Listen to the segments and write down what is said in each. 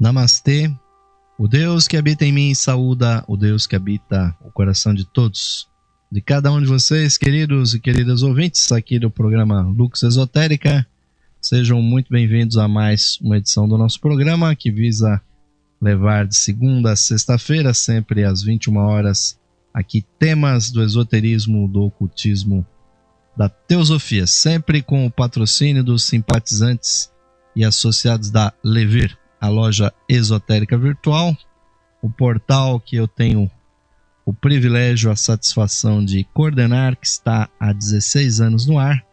Namastê. O Deus que habita em mim saúda o Deus que habita o coração de todos. De cada um de vocês, queridos e queridas ouvintes, aqui do programa Lux Esotérica, sejam muito bem-vindos a mais uma edição do nosso programa, que visa levar de segunda a sexta-feira, sempre às 21 horas, aqui temas do esoterismo, do ocultismo, da teosofia, sempre com o patrocínio dos simpatizantes e associados da Levir, a loja esotérica virtual, o portal que eu tenho o privilégio, a satisfação de coordenar, que está há 16 anos no ar,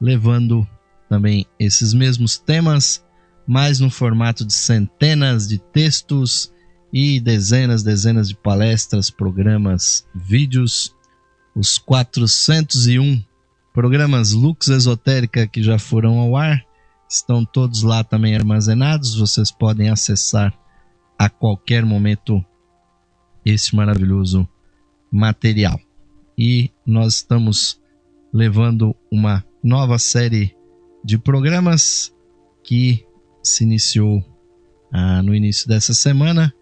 levando também esses mesmos temas, mas no formato de centenas de textos e dezenas de palestras, programas, vídeos, os 401 programas Lux Esotérica que já foram ao ar, estão todos lá também armazenados, vocês podem acessar a qualquer momento esse maravilhoso material. E nós estamos levando uma nova série de programas que se iniciou no início dessa semana,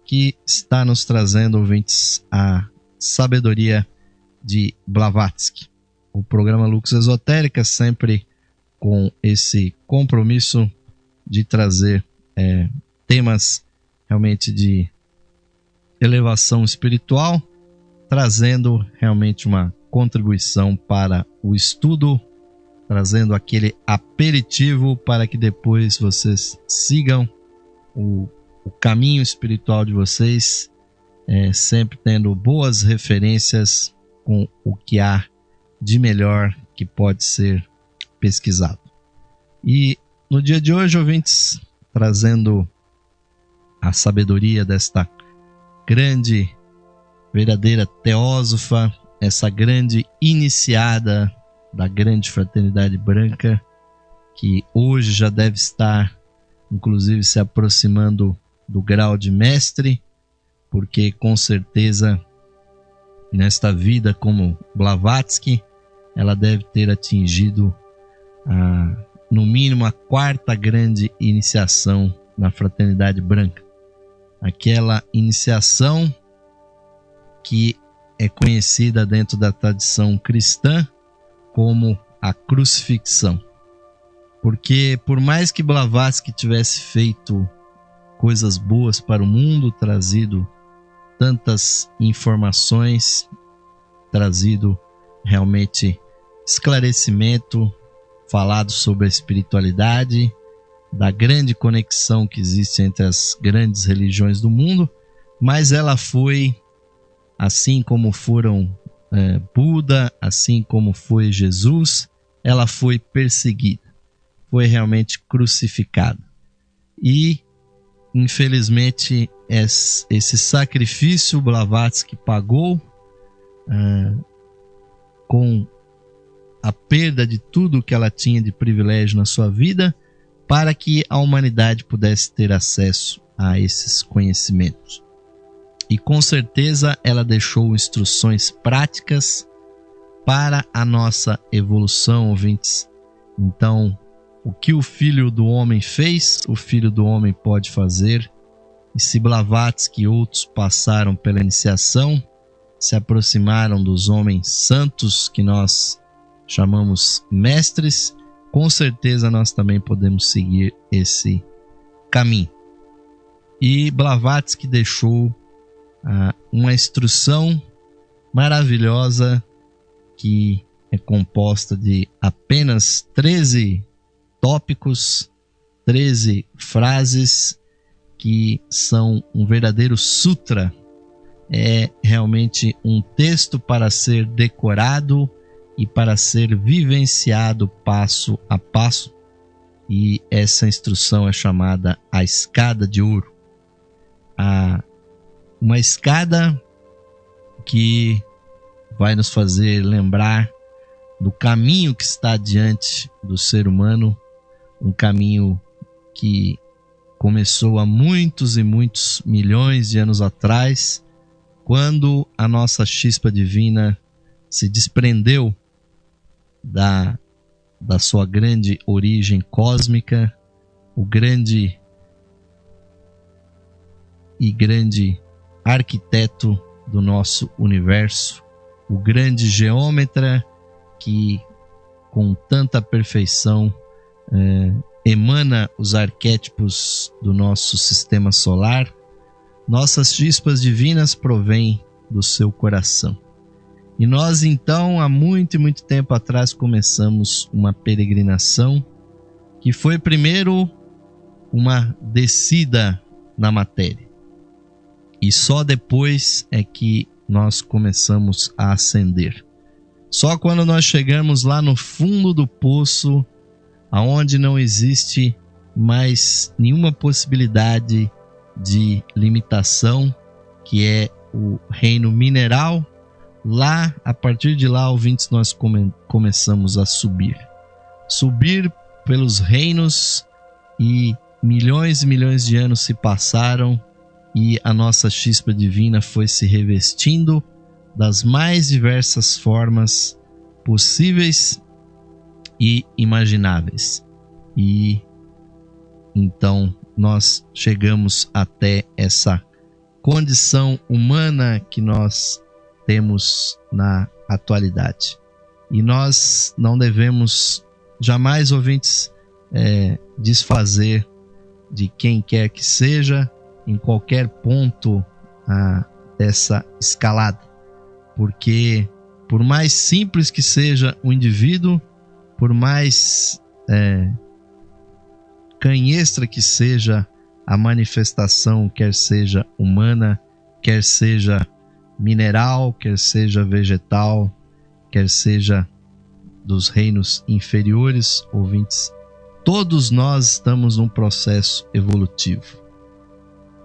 que está nos trazendo, ouvintes, a sabedoria de Blavatsky. O programa Lux Esotérica sempre com esse compromisso de trazer temas realmente de elevação espiritual, trazendo realmente uma contribuição para o estudo, trazendo aquele aperitivo para que depois vocês sigam o caminho espiritual de vocês, sempre tendo boas referências com o que há de melhor que pode ser pesquisado. E no dia de hoje, ouvintes, trazendo a sabedoria desta grande, verdadeira teósofa, essa grande iniciada da grande fraternidade branca, que hoje já deve estar, inclusive, se aproximando do grau de mestre, porque com certeza, nesta vida como Blavatsky, ela deve ter atingido, no mínimo, a 4ª grande iniciação na fraternidade branca. Aquela iniciação que é conhecida dentro da tradição cristã como a crucifixão. Porque por mais que Blavatsky tivesse feito coisas boas para o mundo, trazido tantas informações, trazido realmente esclarecimento, falado sobre a espiritualidade, da grande conexão que existe entre as grandes religiões do mundo, mas ela foi, assim como foram Buda, assim como foi Jesus, ela foi perseguida, foi realmente crucificada. E, infelizmente, esse sacrifício Blavatsky pagou com a perda de tudo que ela tinha de privilégio na sua vida, para que a humanidade pudesse ter acesso a esses conhecimentos. E com certeza ela deixou instruções práticas para a nossa evolução, ouvintes. Então, o que o Filho do Homem fez, o Filho do Homem pode fazer. E se Blavatsky e outros passaram pela iniciação, se aproximaram dos homens santos que nós chamamos mestres, com certeza nós também podemos seguir esse caminho. E Blavatsky deixou uma instrução maravilhosa que é composta de apenas 13 tópicos, 13 frases que são um verdadeiro sutra. É realmente um texto para ser decorado e para ser vivenciado passo a passo. E essa instrução é chamada a escada de ouro. Uma escada que vai nos fazer lembrar do caminho que está diante do ser humano, um caminho que começou há muitos e muitos milhões de anos atrás, quando a nossa chispa divina se desprendeu da sua grande origem cósmica, o grande e grande arquiteto do nosso universo, o grande geômetra que com tanta perfeição emana os arquétipos do nosso sistema solar. Nossas chispas divinas provêm do seu coração. E nós então, há muito e muito tempo atrás, começamos uma peregrinação que foi primeiro uma descida na matéria. E só depois é que nós começamos a ascender. Só quando nós chegamos lá no fundo do poço, aonde não existe mais nenhuma possibilidade de limitação, que é o reino mineral, lá, a partir de lá, ouvintes, nós começamos a subir. Subir pelos reinos, e milhões de anos se passaram e a nossa chispa divina foi se revestindo das mais diversas formas possíveis e imagináveis. E então nós chegamos até essa condição humana que nós temos na atualidade. E nós não devemos jamais, ouvintes, desfazer de quem quer que seja em qualquer ponto dessa escalada, porque por mais simples que seja o indivíduo, por mais canhestra que seja a manifestação, quer seja humana, quer seja mineral, quer seja vegetal, quer seja dos reinos inferiores, ouvintes, todos nós estamos num processo evolutivo.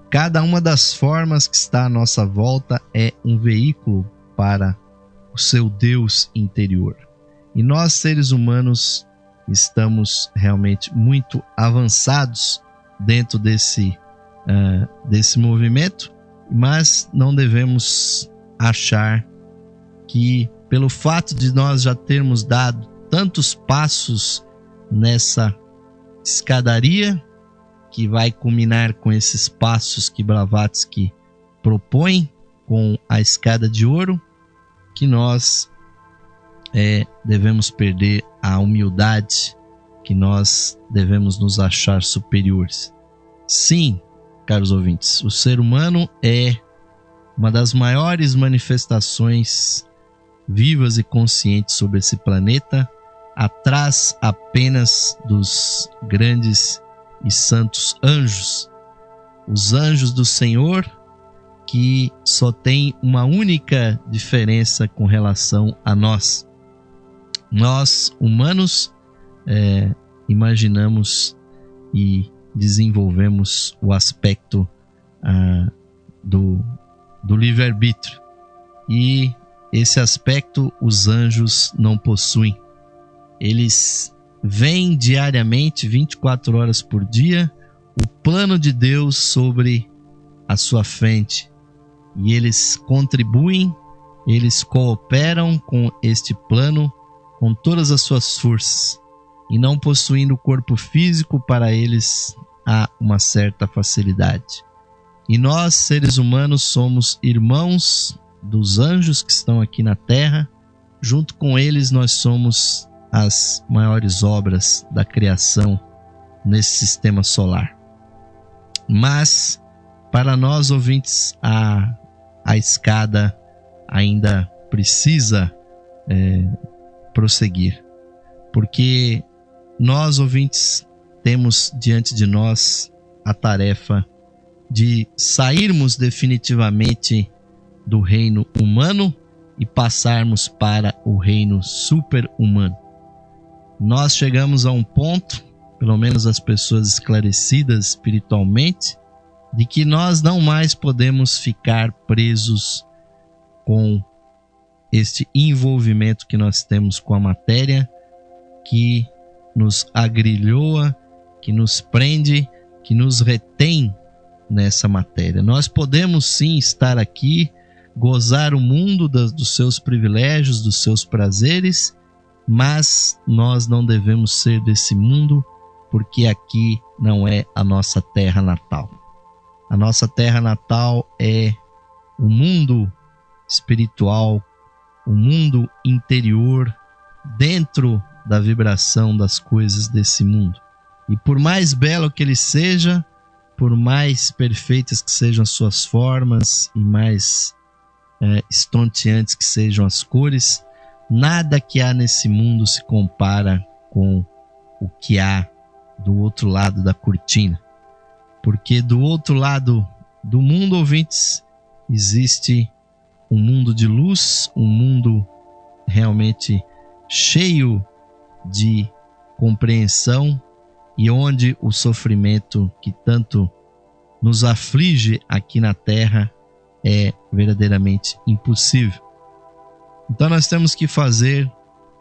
Cada uma das formas que está à nossa volta é um veículo para o seu Deus interior. E nós, seres humanos, estamos realmente muito avançados dentro desse movimento, mas não devemos achar que, pelo fato de nós já termos dado tantos passos nessa escadaria, que vai culminar com esses passos que Blavatsky propõe com a escada de ouro, que nós devemos perder a humildade, que nós devemos nos achar superiores. Sim, caros ouvintes, o ser humano é uma das maiores manifestações vivas e conscientes sobre esse planeta, atrás apenas dos grandes e santos anjos, os anjos do Senhor, que só tem uma única diferença com relação a nós. Nós, humanos, imaginamos e desenvolvemos o aspecto do livre-arbítrio, e esse aspecto os anjos não possuem. Eles veem diariamente, 24 horas por dia, o plano de Deus sobre a sua frente, e eles contribuem, eles cooperam com este plano com todas as suas forças, e não possuindo o corpo físico, para eles há uma certa facilidade. E nós, seres humanos, somos irmãos dos anjos que estão aqui na Terra. Junto com eles nós somos as maiores obras da criação nesse sistema solar. Mas para nós, ouvintes, a escada ainda precisa prosseguir, porque nós, ouvintes, temos diante de nós a tarefa de sairmos definitivamente do reino humano e passarmos para o reino super-humano. Nós chegamos a um ponto, pelo menos as pessoas esclarecidas espiritualmente, de que nós não mais podemos ficar presos com este envolvimento que nós temos com a matéria, que nos agrilhoa, que nos prende, que nos retém nessa matéria. Nós podemos sim estar aqui, gozar o mundo dos seus privilégios, dos seus prazeres, mas nós não devemos ser desse mundo, porque aqui não é a nossa terra natal. A nossa terra natal é o mundo espiritual, o mundo interior, dentro da vibração das coisas desse mundo. E por mais belo que ele seja, por mais perfeitas que sejam as suas formas e mais estonteantes que sejam as cores, nada que há nesse mundo se compara com o que há do outro lado da cortina. Porque do outro lado do mundo, ouvintes, existe um mundo de luz, um mundo realmente cheio de compreensão e onde o sofrimento que tanto nos aflige aqui na Terra é verdadeiramente impossível. Então nós temos que fazer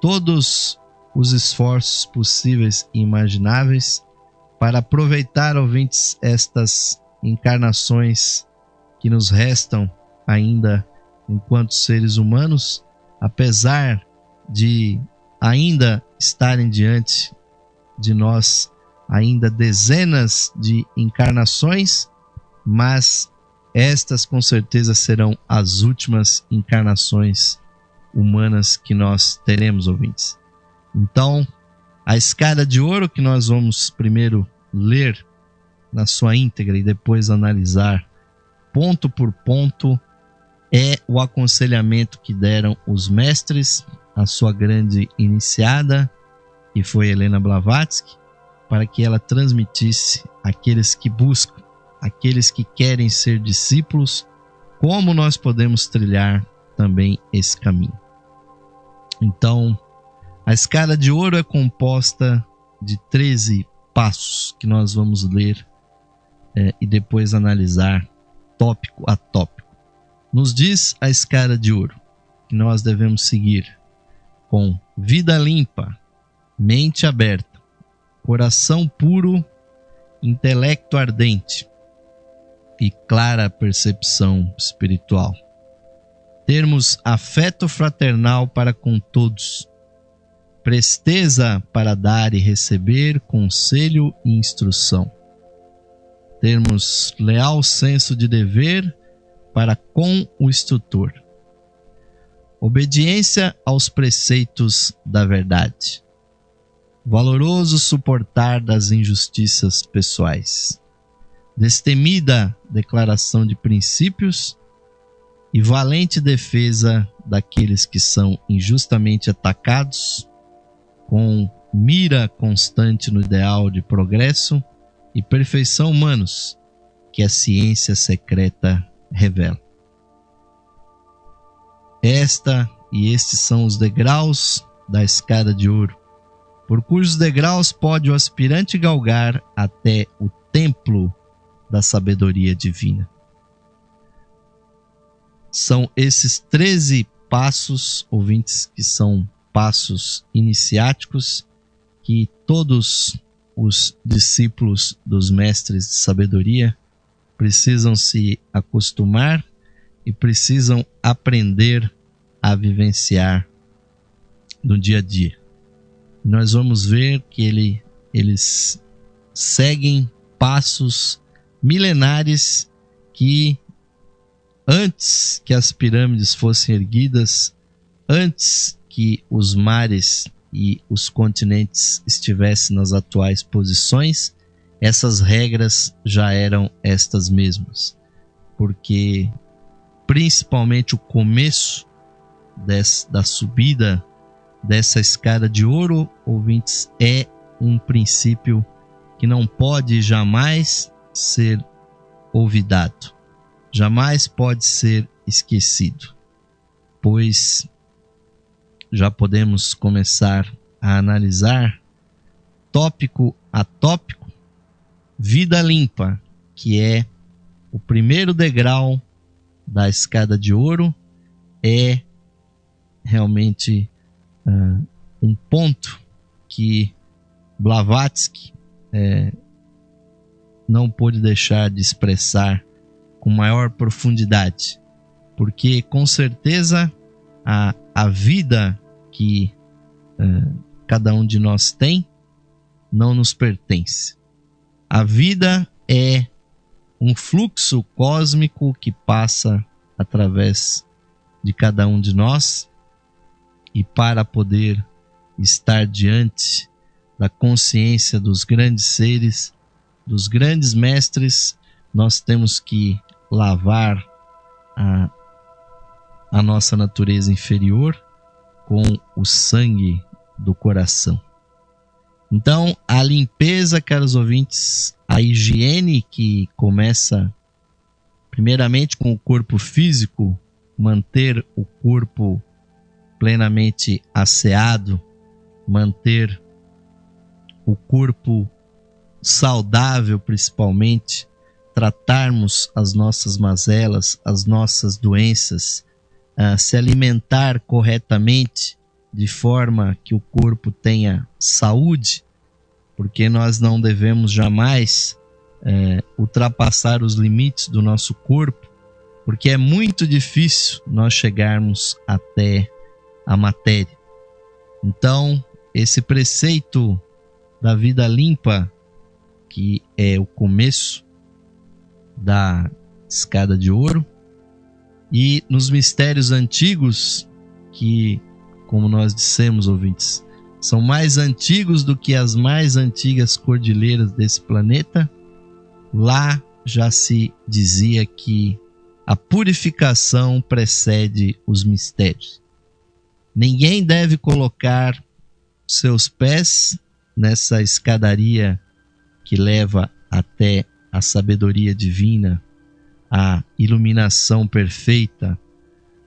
todos os esforços possíveis e imagináveis para aproveitar, ouvintes, estas encarnações que nos restam ainda enquanto seres humanos, apesar de ainda estarem diante de nós ainda dezenas de encarnações, mas estas com certeza serão as últimas encarnações humanas que nós teremos, ouvintes. Então, a escada de ouro, que nós vamos primeiro ler na sua íntegra e depois analisar ponto por ponto, é o aconselhamento que deram os mestres à sua grande iniciada, que foi Helena Blavatsky, para que ela transmitisse àqueles que buscam, àqueles que querem ser discípulos, como nós podemos trilhar também esse caminho. Então, a escada de ouro é composta de 13 passos que nós vamos ler e depois analisar tópico a tópico. Nos diz a escada de ouro que nós devemos seguir com vida limpa, mente aberta, coração puro, intelecto ardente e clara percepção espiritual. Termos afeto fraternal para com todos, presteza para dar e receber conselho e instrução. Termos leal senso de dever para com o instrutor. Obediência aos preceitos da verdade. Valoroso suportar das injustiças pessoais. Destemida declaração de princípios e valente defesa daqueles que são injustamente atacados, com mira constante no ideal de progresso e perfeição humanos que a ciência secreta revela. Esta e estes são os degraus da escada de ouro, por cujos degraus pode o aspirante galgar até o templo da sabedoria divina. São esses 13 passos, ouvintes, que são passos iniciáticos que todos os discípulos dos mestres de sabedoria precisam se acostumar e precisam aprender a vivenciar no dia a dia. Nós vamos ver que eles seguem passos milenares que, antes que as pirâmides fossem erguidas, antes que os mares e os continentes estivessem nas atuais posições, essas regras já eram estas mesmas, porque principalmente o começo da subida dessa escada de ouro, ouvintes, é um princípio que não pode jamais ser olvidado, jamais pode ser esquecido, pois já podemos começar a analisar tópico a tópico. Vida limpa, que é o primeiro degrau da escada de ouro, é realmente um ponto que Blavatsky não pôde deixar de expressar com maior profundidade, porque com certeza a vida que cada um de nós tem não nos pertence. A vida é um fluxo cósmico que passa através de cada um de nós, e para poder estar diante da consciência dos grandes seres, dos grandes mestres, nós temos que lavar a nossa natureza inferior com o sangue do coração. Então, a limpeza, caros ouvintes, a higiene que começa primeiramente com o corpo físico, manter o corpo plenamente asseado, manter o corpo saudável principalmente, tratarmos as nossas mazelas, as nossas doenças, se alimentar corretamente de forma que o corpo tenha saúde, porque nós não devemos jamais ultrapassar os limites do nosso corpo, porque é muito difícil nós chegarmos até a matéria. Então, esse preceito da vida limpa, que é o começo da escada de ouro, e nos mistérios antigos, que, como nós dissemos, ouvintes, são mais antigos do que as mais antigas cordilheiras desse planeta, lá já se dizia que a purificação precede os mistérios. Ninguém deve colocar seus pés nessa escadaria que leva até a sabedoria divina, a iluminação perfeita,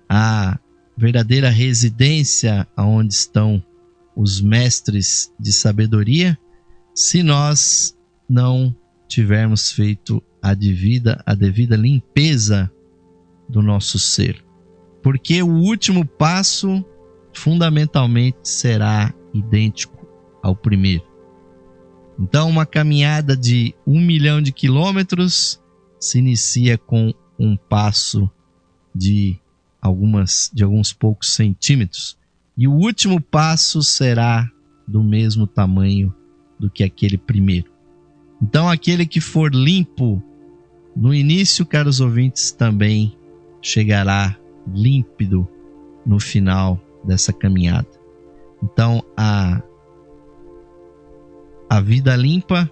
a verdadeira residência onde estão os mestres de sabedoria, se nós não tivermos feito a devida limpeza do nosso ser. Porque o último passo fundamentalmente será idêntico ao primeiro. Então, uma caminhada de 1 milhão de quilômetros se inicia com um passo de alguns poucos centímetros, e o último passo será do mesmo tamanho do que aquele primeiro. Então, aquele que for limpo no início, caros ouvintes, também chegará límpido no final dessa caminhada. Então, a vida limpa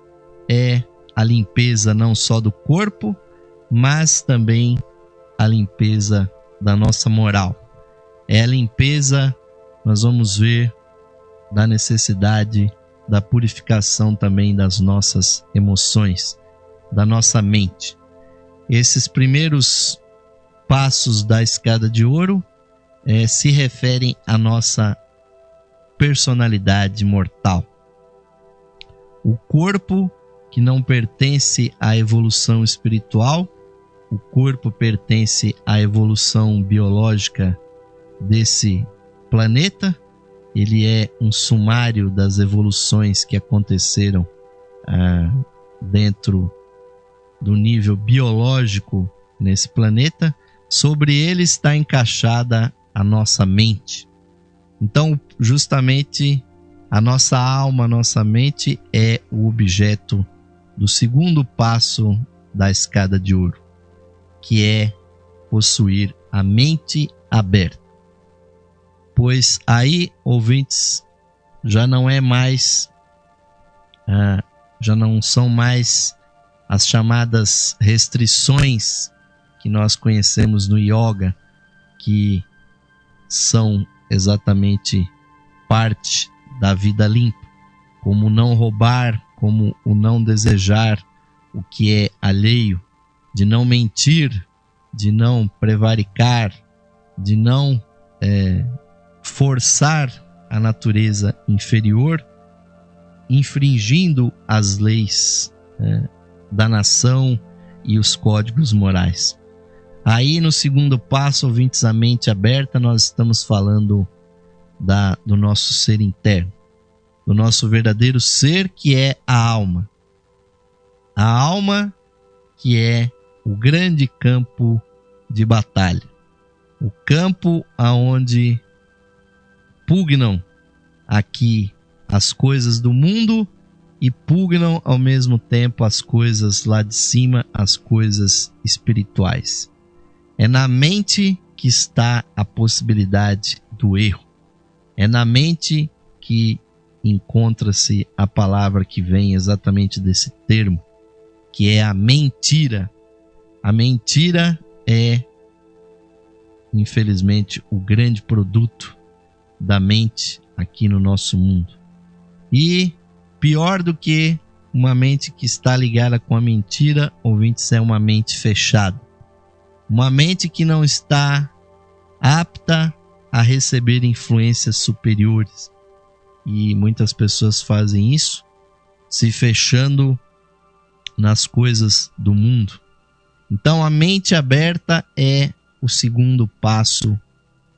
é a limpeza não só do corpo, mas também a limpeza da nossa moral. É a limpeza, nós vamos ver, da necessidade da purificação também das nossas emoções, da nossa mente. Esses primeiros passos da escada de ouro se referem à nossa personalidade mortal. O corpo, que não pertence à evolução espiritual, o corpo pertence à evolução biológica desse planeta. Ele é um sumário das evoluções que aconteceram dentro do nível biológico nesse planeta. Sobre ele está encaixada a nossa mente. Então, justamente, a nossa alma, a nossa mente é o objeto do segundo passo da escada de ouro, que é possuir a mente aberta. Pois aí, ouvintes, já não são mais as chamadas restrições que nós conhecemos no yoga, que são exatamente parte da vida limpa, como não roubar, como o não desejar o que é alheio, de não mentir, de não prevaricar, de não forçar a natureza inferior, infringindo as leis da nação e os códigos morais. Aí no segundo passo, ouvintes, a mente aberta, nós estamos falando do nosso ser interno, do nosso verdadeiro ser, que é a alma. A alma, que é o grande campo de batalha, o campo aonde pugnam aqui as coisas do mundo e pugnam ao mesmo tempo as coisas lá de cima, as coisas espirituais. É na mente que está a possibilidade do erro. É na mente que encontra-se a palavra que vem exatamente desse termo, que é a mentira. A mentira é, infelizmente, o grande produto da mente aqui no nosso mundo. E pior do que uma mente que está ligada com a mentira, ouvintes, é uma mente fechada. Uma mente que não está apta a receber influências superiores. E muitas pessoas fazem isso, se fechando nas coisas do mundo. Então a mente aberta é o segundo passo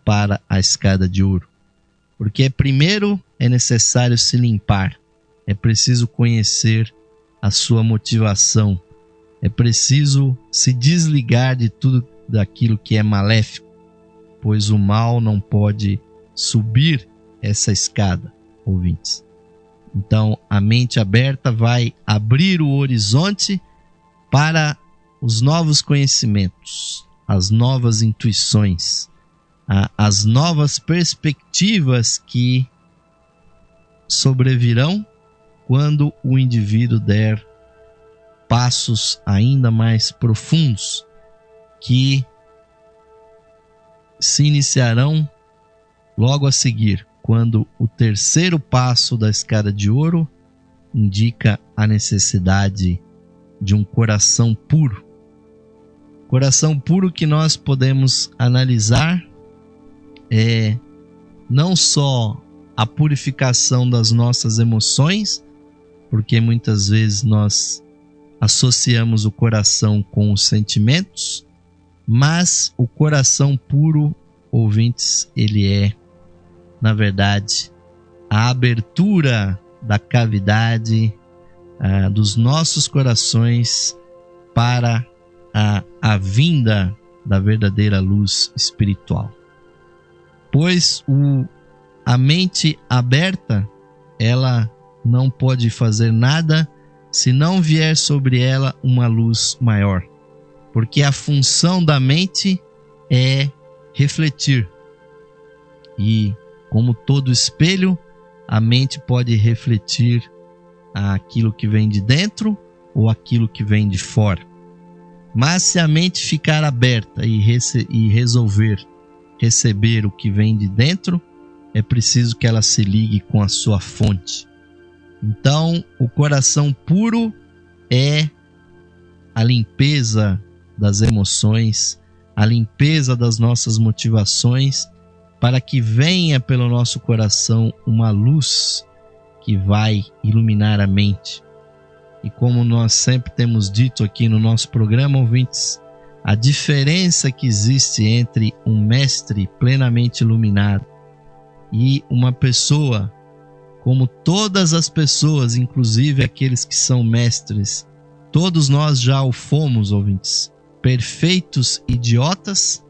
para a escada de ouro. Porque primeiro é necessário se limpar. É preciso conhecer a sua motivação. É preciso se desligar de tudo daquilo que é maléfico, pois o mal não pode subir essa escada, ouvintes. Então, a mente aberta vai abrir o horizonte para os novos conhecimentos, as novas intuições, as novas perspectivas que sobrevirão quando o indivíduo der passos ainda mais profundos, que se iniciarão logo a seguir, quando o terceiro passo da escada de ouro indica a necessidade de um coração puro. Coração puro que nós podemos analisar é não só a purificação das nossas emoções, porque muitas vezes nós associamos o coração com os sentimentos, mas o coração puro, ouvintes, ele é, na verdade, a abertura da cavidade dos nossos corações para a vinda da verdadeira luz espiritual. Pois a mente aberta, ela não pode fazer nada se não vier sobre ela uma luz maior. Porque a função da mente é refletir. E como todo espelho, a mente pode refletir aquilo que vem de dentro ou aquilo que vem de fora. Mas se a mente ficar aberta e resolver receber o que vem de dentro, é preciso que ela se ligue com a sua fonte. Então, o coração puro é a limpeza das emoções, a limpeza das nossas motivações, para que venha pelo nosso coração uma luz que vai iluminar a mente. E como nós sempre temos dito aqui no nosso programa, ouvintes, a diferença que existe entre um mestre plenamente iluminado e uma pessoa, como todas as pessoas, inclusive aqueles que são mestres, todos nós já o fomos, ouvintes, perfeitos idiotas.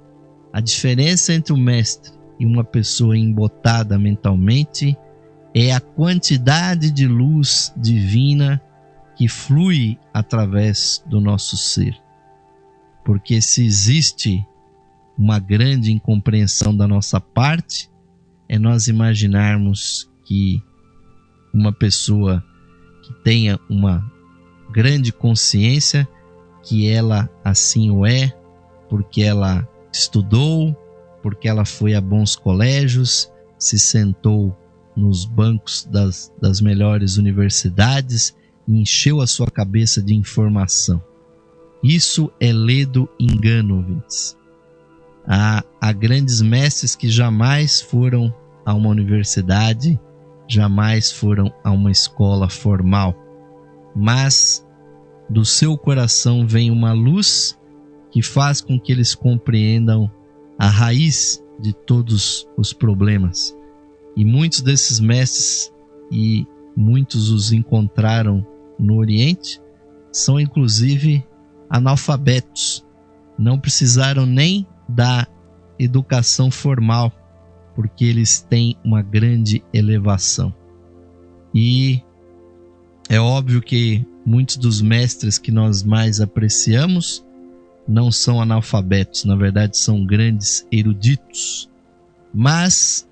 A diferença entre o mestre e uma pessoa embotada mentalmente é a quantidade de luz divina que flui através do nosso ser. Porque se existe uma grande incompreensão da nossa parte, é nós imaginarmos que uma pessoa que tenha uma grande consciência, que ela assim o é, porque ela estudou, porque ela foi a bons colégios, se sentou nos bancos das melhores universidades e encheu a sua cabeça de informação. Isso é ledo engano, ouvintes. Há grandes mestres que jamais foram a uma universidade, jamais foram a uma escola formal, mas do seu coração vem uma luz que faz com que eles compreendam a raiz de todos os problemas. E muitos desses mestres, e muitos os encontraram no Oriente, são inclusive analfabetos. Não precisaram nem da educação formal, porque eles têm uma grande elevação. E É óbvio que muitos dos mestres que nós mais apreciamos não são analfabetos, na verdade são grandes eruditos. Mas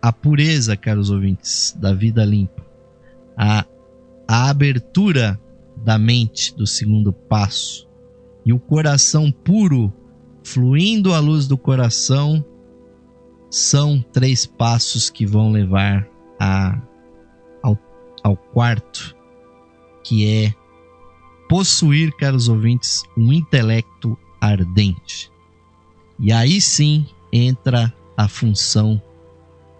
a pureza, caros ouvintes, da vida limpa, a abertura da mente do segundo passo e o coração puro fluindo à luz do coração são 3 passos que vão levar ao quarto, que é possuir, caros ouvintes, um intelecto ardente. E aí sim entra a função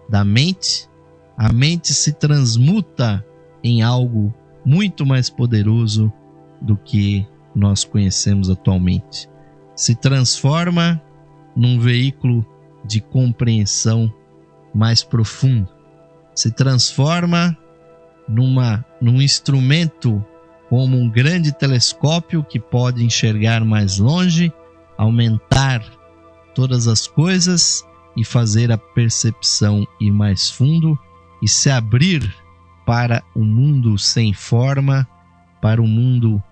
da mente. A mente se transmuta em algo muito mais poderoso do que nós conhecemos atualmente. Se transforma num veículo de compreensão mais profundo. Se transforma num instrumento como um grande telescópio que pode enxergar mais longe, aumentar todas as coisas e fazer a percepção ir mais fundo e se abrir para o mundo sem forma, para o mundo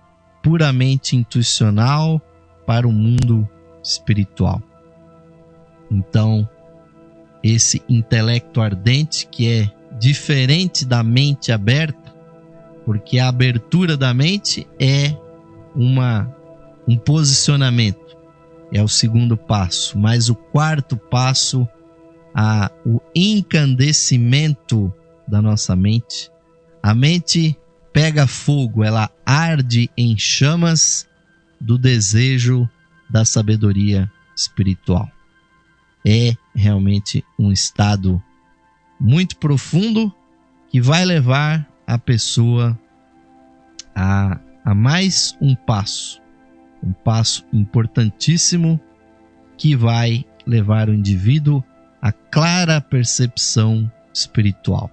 puramente intuicional, para o mundo espiritual. Então, esse intelecto ardente, que é diferente da mente aberta, porque a abertura da mente é um posicionamento, é o segundo passo, mas o quarto passo, o encandecimento da nossa mente. A mente pega fogo, ela arde em chamas do desejo da sabedoria espiritual. É realmente um estado muito profundo que vai levar a pessoa a mais um passo importantíssimo que vai levar o indivíduo à clara percepção espiritual.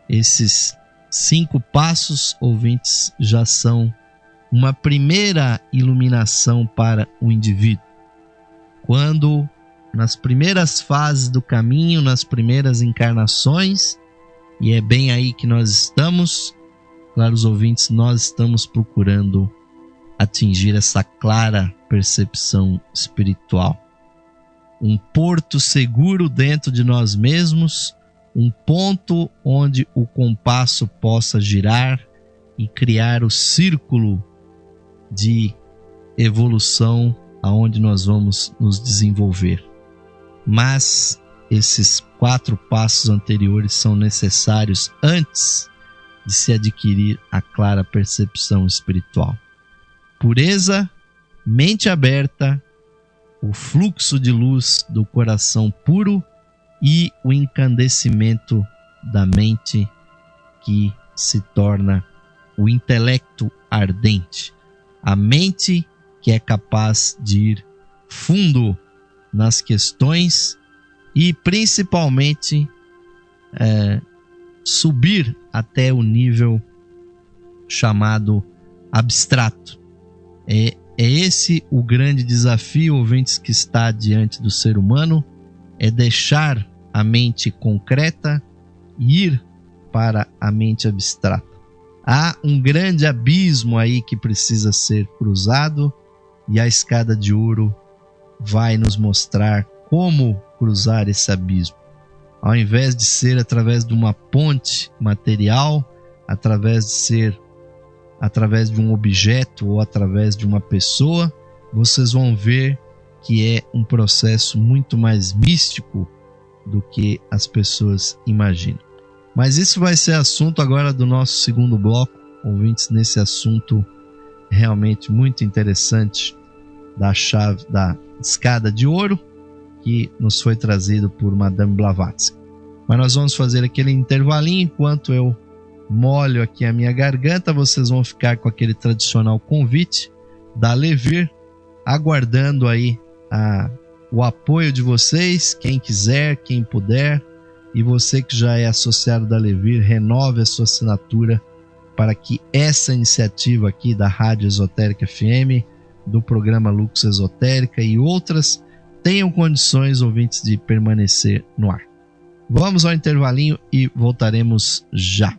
Esses 5 passos, ouvintes, já são uma primeira iluminação para o indivíduo. Quando, nas primeiras fases do caminho, nas primeiras encarnações, e é bem aí que nós estamos, claros ouvintes, nós estamos procurando atingir essa clara percepção espiritual. Um porto seguro dentro de nós mesmos, um ponto onde o compasso possa girar e criar o círculo de evolução aonde nós vamos nos desenvolver. Mas esses 4 passos anteriores são necessários antes de se adquirir a clara percepção espiritual. Pureza, mente aberta, o fluxo de luz do coração puro e o encandecimento da mente, que se torna o intelecto ardente. A mente que é capaz de ir fundo nas questões e principalmente subir até o nível chamado abstrato. É esse o grande desafio, ouvintes, que está diante do ser humano, é deixar a mente concreta e ir para a mente abstrata. Há um grande abismo aí que precisa ser cruzado e a escada de ouro vai nos mostrar como cruzar esse abismo. Ao invés de ser através de uma ponte material, através de um objeto ou através de uma pessoa, vocês vão ver que é um processo muito mais místico do que as pessoas imaginam. Mas isso vai ser assunto agora do nosso segundo bloco, ouvintes, nesse assunto realmente muito interessante da chave da escada de ouro, que nos foi trazido por Madame Blavatsky. Mas nós vamos fazer aquele intervalinho enquanto eu molho aqui a minha garganta. Vocês vão ficar com aquele tradicional convite da Levir, aguardando aí o apoio de vocês, quem quiser, quem puder. E você que já é associado da Levir, renove a sua assinatura para que essa iniciativa aqui da Rádio Esotérica FM, do programa Lux Esotérica e outras tenham condições, ouvintes, de permanecer no ar. Vamos ao intervalinho e voltaremos já.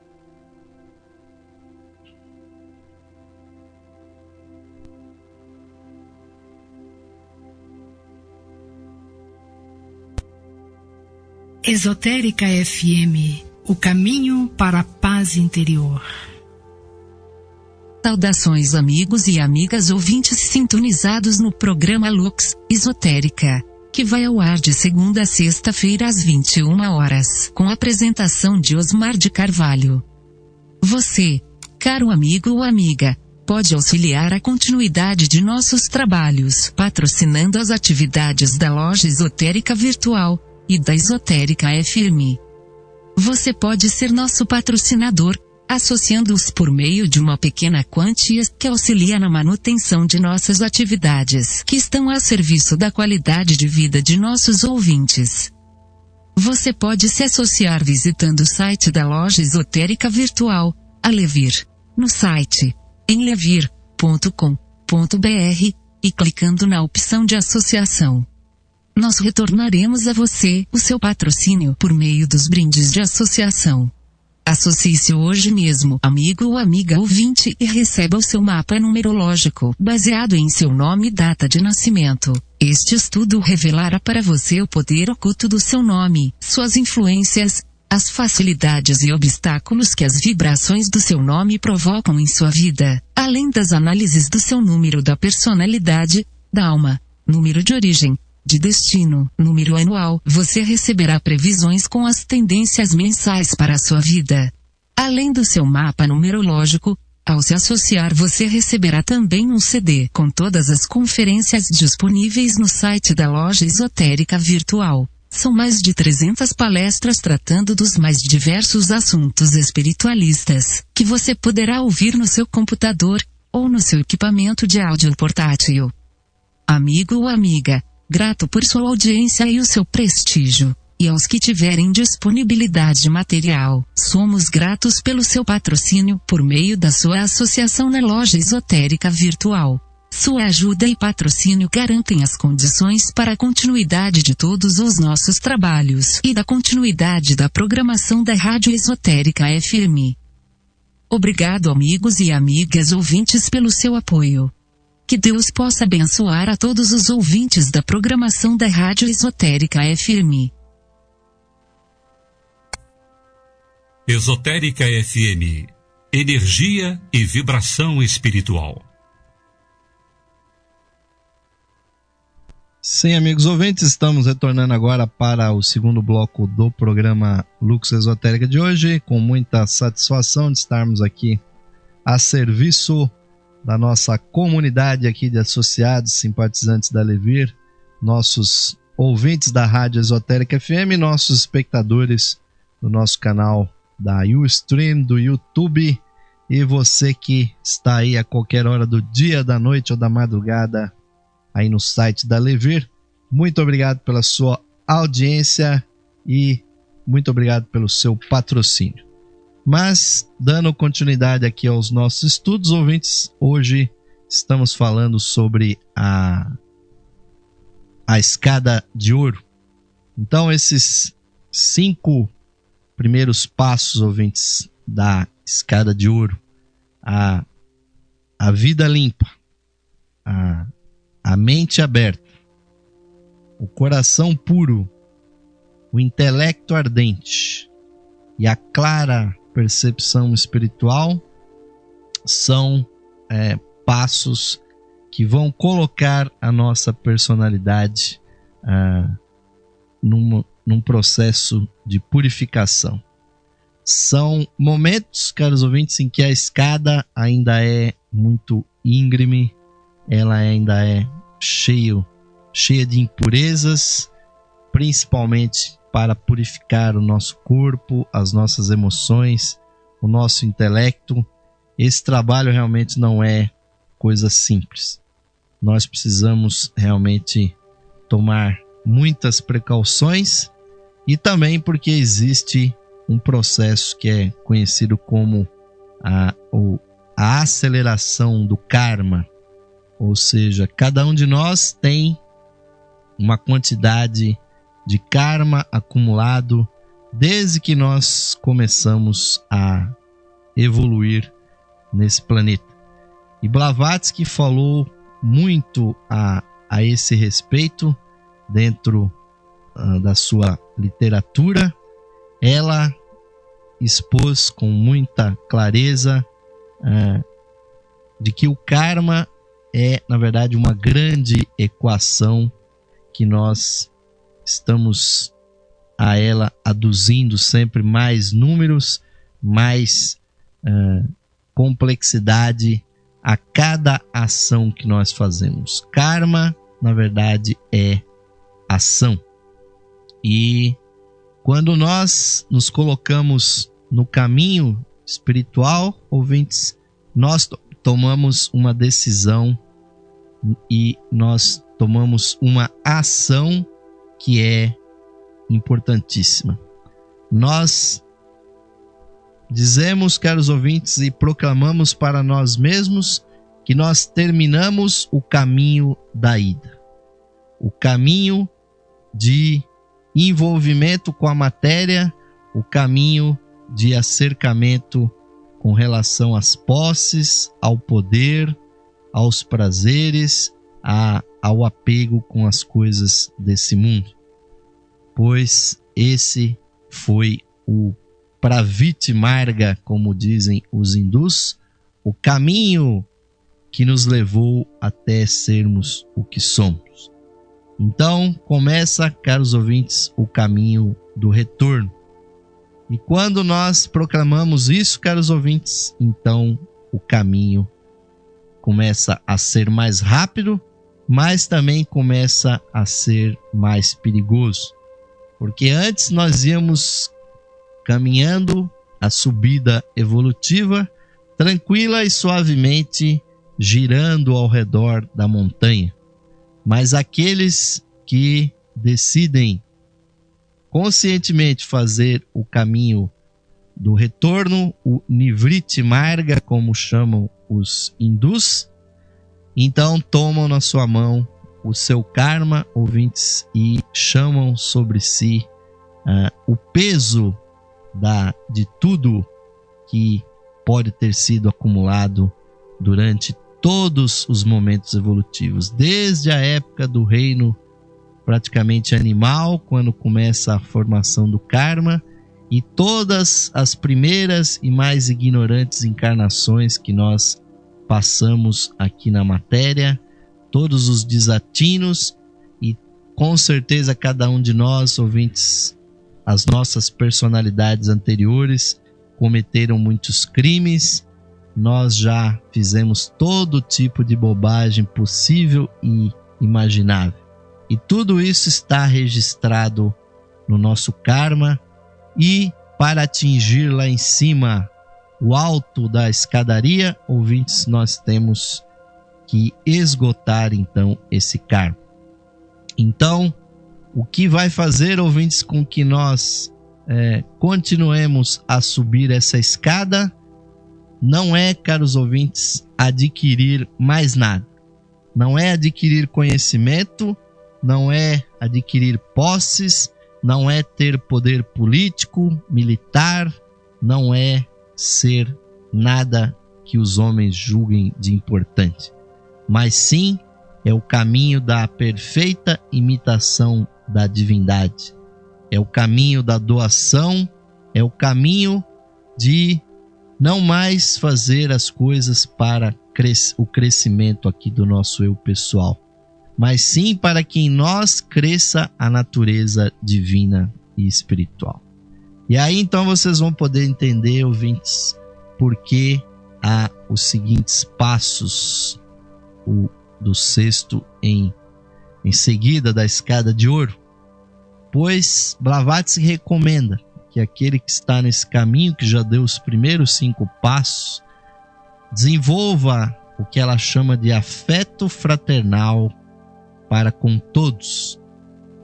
Esotérica FM, o caminho para a paz interior. Saudações amigos e amigas ouvintes sintonizados no programa Lux Esotérica, que vai ao ar de segunda a sexta-feira às 21 horas, com a apresentação de Osmar de Carvalho. Você, caro amigo ou amiga, pode auxiliar a continuidade de nossos trabalhos, patrocinando as atividades da Loja Esotérica Virtual e da Esotérica FM. Você pode ser nosso patrocinador, associando-os por meio de uma pequena quantia que auxilia na manutenção de nossas atividades, que estão a serviço da qualidade de vida de nossos ouvintes. Você pode se associar visitando o site da Loja Esotérica Virtual, a Levir, no site em levir.com.br, e clicando na opção de associação. Nós retornaremos a você o seu patrocínio por meio dos brindes de associação. Associe-se hoje mesmo, amigo ou amiga ouvinte, e receba o seu mapa numerológico, baseado em seu nome e data de nascimento. Este estudo revelará para você o poder oculto do seu nome, suas influências, as facilidades e obstáculos que as vibrações do seu nome provocam em sua vida, além das análises do seu número da personalidade, da alma, número de origem, de destino, número anual. Você receberá previsões com as tendências mensais para a sua vida. Além do seu mapa numerológico, ao se associar você receberá também um CD com todas as conferências disponíveis no site da Loja Esotérica Virtual. São mais de 300 palestras tratando dos mais diversos assuntos espiritualistas, que você poderá ouvir no seu computador, ou no seu equipamento de áudio portátil. Amigo ou amiga, grato por sua audiência e o seu prestígio. E aos que tiverem disponibilidade material, somos gratos pelo seu patrocínio por meio da sua associação na Loja Esotérica Virtual. Sua ajuda e patrocínio garantem as condições para a continuidade de todos os nossos trabalhos e da continuidade da programação da Rádio Esotérica FM. Obrigado, amigos e amigas ouvintes, pelo seu apoio. Que Deus possa abençoar a todos os ouvintes da programação da Rádio Esotérica FM. Esotérica FM. Energia e vibração espiritual. Sim, amigos ouvintes, estamos retornando agora para o segundo bloco do programa Lux Esotérica de hoje, com muita satisfação de estarmos aqui a serviço da nossa comunidade aqui de associados, simpatizantes da Levir, nossos ouvintes da Rádio Esotérica FM, nossos espectadores do nosso canal da Ustream, do YouTube, e você que está aí a qualquer hora do dia, da noite ou da madrugada aí no site da Levir. Muito obrigado pela sua audiência e muito obrigado pelo seu patrocínio. Mas, dando continuidade aqui aos nossos estudos, ouvintes, hoje estamos falando sobre a escada de ouro. Então, esses 5 primeiros passos, ouvintes, da escada de ouro: a vida limpa, a mente aberta, o coração puro, o intelecto ardente e a clara percepção espiritual são passos que vão colocar a nossa personalidade num processo de purificação. São momentos, caros ouvintes, em que a escada ainda é muito íngreme, ela ainda é cheia de impurezas, principalmente para purificar o nosso corpo, as nossas emoções, o nosso intelecto. Esse trabalho realmente não é coisa simples. Nós precisamos realmente tomar muitas precauções, e também porque existe um processo que é conhecido como a aceleração do karma. Ou seja, cada um de nós tem uma quantidade de karma acumulado desde que nós começamos a evoluir nesse planeta. E Blavatsky falou muito a esse respeito dentro da sua literatura, ela expôs com muita clareza de que o karma é, na verdade, uma grande equação que nós estamos a ela aduzindo sempre mais números, mais complexidade a cada ação que nós fazemos. Karma, na verdade, é ação. E quando nós nos colocamos no caminho espiritual, ouvintes, nós tomamos uma decisão e nós tomamos uma ação que é importantíssima. Nós dizemos, caros ouvintes, e proclamamos para nós mesmos que nós terminamos o caminho da ida. O caminho de envolvimento com a matéria, o caminho de acercamento com relação às posses, ao poder, aos prazeres, ao apego com as coisas desse mundo. Pois esse foi o praviti marga, como dizem os hindus, o caminho que nos levou até sermos o que somos. Então começa, caros ouvintes, o caminho do retorno. E quando nós proclamamos isso, caros ouvintes, então o caminho começa a ser mais rápido, mas também começa a ser mais perigoso. Porque antes nós íamos caminhando a subida evolutiva, tranquila e suavemente, girando ao redor da montanha. Mas aqueles que decidem conscientemente fazer o caminho do retorno, o Nivriti Marga, como chamam os hindus, então tomam na sua mão o seu karma, ouvintes, e chamam sobre si o peso de tudo que pode ter sido acumulado durante todos os momentos evolutivos, desde a época do reino praticamente animal, quando começa a formação do karma, e todas as primeiras e mais ignorantes encarnações que nós passamos aqui na matéria, todos os desatinos, e com certeza cada um de nós, ouvintes, as nossas personalidades anteriores cometeram muitos crimes, nós já fizemos todo tipo de bobagem possível e imaginável. E tudo isso está registrado no nosso karma, e para atingir lá em cima o alto da escadaria, ouvintes, nós temos que esgotar então esse karma. Então, o que vai fazer, ouvintes, com que nós continuemos a subir essa escada não é, caros ouvintes, adquirir mais nada. Não é adquirir conhecimento, não é adquirir posses, não é ter poder político, militar, não é ser nada que os homens julguem de importante, mas sim é o caminho da perfeita imitação da divindade, é o caminho da doação, é o caminho de não mais fazer as coisas para o crescimento aqui do nosso eu pessoal, mas sim para que em nós cresça a natureza divina e espiritual. E aí então vocês vão poder entender, ouvintes, por que há os seguintes passos, o do sexto em seguida da escada de ouro. Pois Blavatsky recomenda que aquele que está nesse caminho, que já deu os primeiros 5 passos, desenvolva o que ela chama de afeto fraternal para com todos.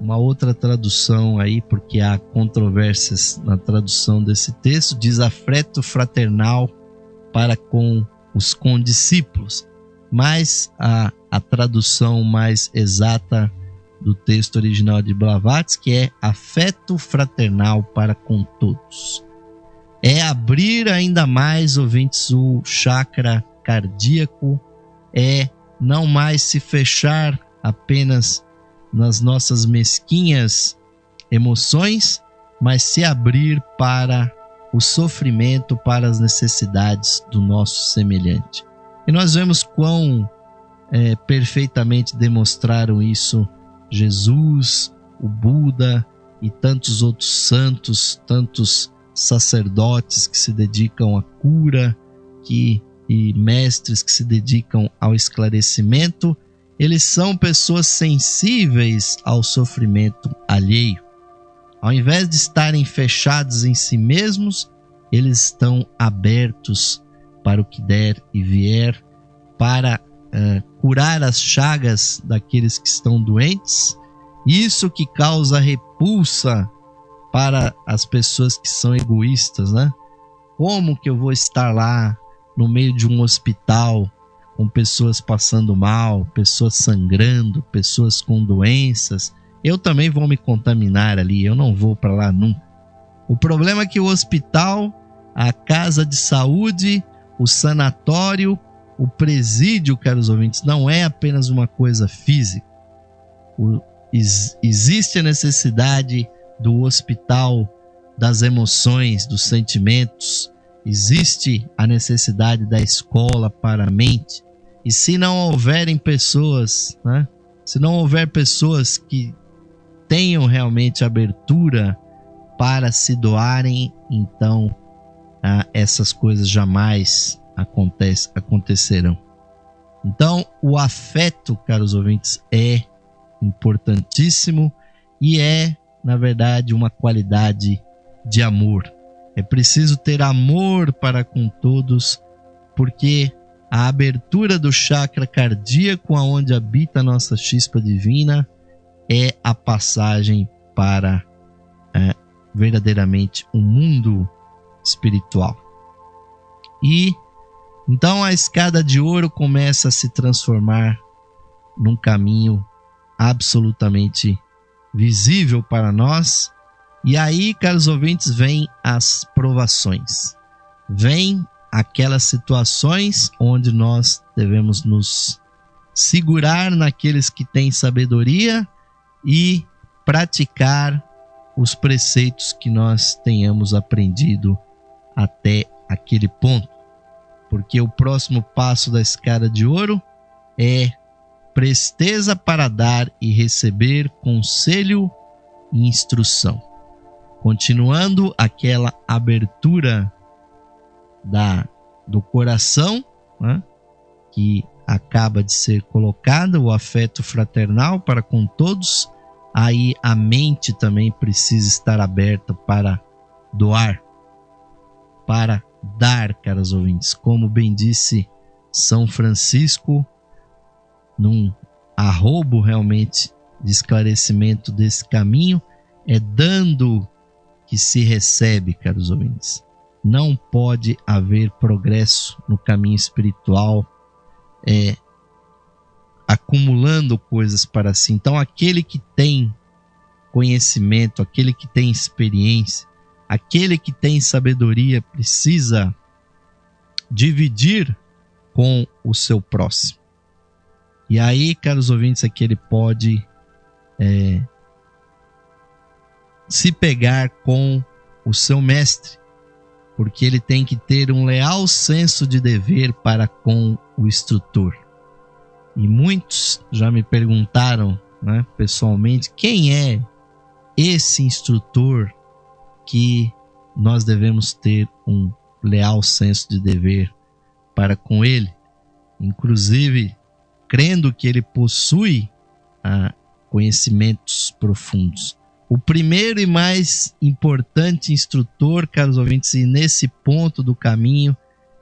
Uma outra tradução aí, porque há controvérsias na tradução desse texto, diz afeto fraternal para com os condiscípulos, mas a tradução mais exata do texto original de Blavatsky é afeto fraternal para com todos. É abrir ainda mais, ouvintes, o chakra cardíaco, é não mais se fechar apenas nas nossas mesquinhas emoções, mas se abrir para o sofrimento, para as necessidades do nosso semelhante. E nós vemos quão perfeitamente demonstraram isso Jesus, o Buda e tantos outros santos, tantos sacerdotes que se dedicam à cura, e mestres que se dedicam ao esclarecimento. Eles são pessoas sensíveis ao sofrimento alheio. Ao invés de estarem fechados em si mesmos, eles estão abertos para o que der e vier, para curar as chagas daqueles que estão doentes. Isso que causa repulsa para as pessoas que são egoístas, né? Como que eu vou estar lá no meio de um hospital com pessoas passando mal, pessoas sangrando, pessoas com doenças? Eu também vou me contaminar ali, eu não vou para lá nunca. O problema é que o hospital, a casa de saúde, o sanatório, o presídio, caros ouvintes, não é apenas uma coisa física. Existe a necessidade do hospital das emoções, dos sentimentos. Existe a necessidade da escola para a mente. E se não houverem pessoas, né? Se não houver pessoas que tenham realmente abertura para se doarem, então essas coisas jamais acontecerão. Então, o afeto, caros ouvintes, é importantíssimo e é, na verdade, uma qualidade de amor. É preciso ter amor para com todos, porque a abertura do chakra cardíaco, aonde habita a nossa chispa divina, é a passagem para verdadeiramente um mundo espiritual. E então a escada de ouro começa a se transformar num caminho absolutamente visível para nós. E aí, caros ouvintes, vêm as provações. Vêm aquelas situações onde nós devemos nos segurar naqueles que têm sabedoria e praticar os preceitos que nós tenhamos aprendido até aquele ponto. Porque o próximo passo da escada de ouro é presteza para dar e receber conselho e instrução. Continuando aquela abertura do coração, né, que acaba de ser colocada, o afeto fraternal para com todos, aí a mente também precisa estar aberta para doar, para dar, caros ouvintes. Como bem disse São Francisco, num arrobo realmente de esclarecimento desse caminho, é dando que se recebe, caros ouvintes. Não pode haver progresso no caminho espiritual acumulando coisas para si. Então, aquele que tem conhecimento, aquele que tem experiência, aquele que tem sabedoria precisa dividir com o seu próximo. E aí, caros ouvintes, é que ele pode se pegar com o seu mestre, porque ele tem que ter um leal senso de dever para com o instrutor. E muitos já me perguntaram, né, pessoalmente, quem é esse instrutor que nós devemos ter um leal senso de dever para com ele, inclusive crendo que ele possui conhecimentos profundos. O primeiro e mais importante instrutor, caros ouvintes, e nesse ponto do caminho,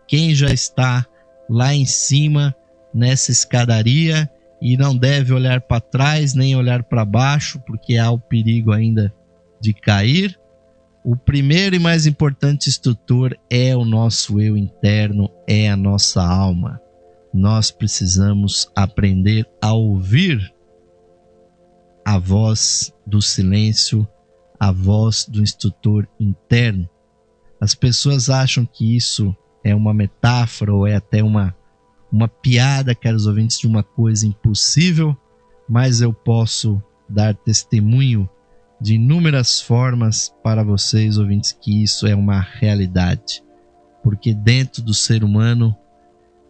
quem já está lá em cima, nessa escadaria, e não deve olhar para trás, nem olhar para baixo, porque há o perigo ainda de cair. O primeiro e mais importante instrutor é o nosso eu interno, é a nossa alma. Nós precisamos aprender a ouvir a voz do silêncio, a voz do instrutor interno. As pessoas acham que isso é uma metáfora ou é até uma piada, caros ouvintes, de uma coisa impossível, mas eu posso dar testemunho de inúmeras formas para vocês, ouvintes, que isso é uma realidade. Porque dentro do ser humano,